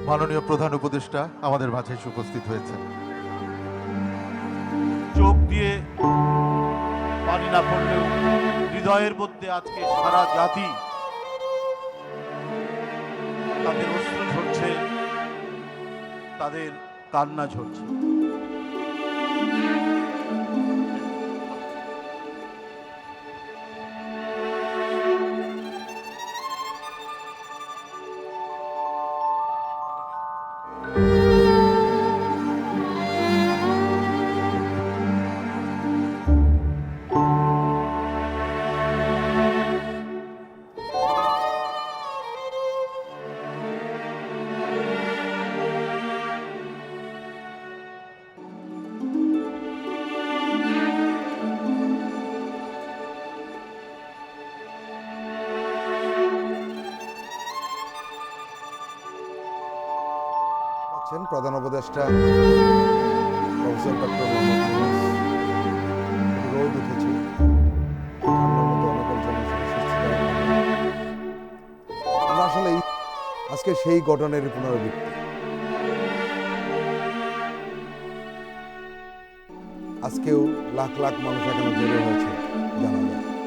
মাননীয় প্রধান উপদেষ্টা আমাদের মাঝে এসে উপস্থিত হয়েছেন। চোখ দিয়ে পানি না পড়লেও হৃদয়ের মধ্যে আজকে সারা জাতি তাদের অশ্রু ঝরছে, তাদের কান্না ঝরছে। প্রধান উপদেষ্টা প্রফেসর ডক্টর মোহাম্মদ ইউনূস, রোদ উঠেছে, ঠান্ডার মধ্যে অনেকের জন্য আমরা আসলে আজকে সেই ঘটনার পুনরাবৃত্তি। আজকেও লাখ লাখ মানুষ এখানে জড়ো হয়েছে জানা যায়।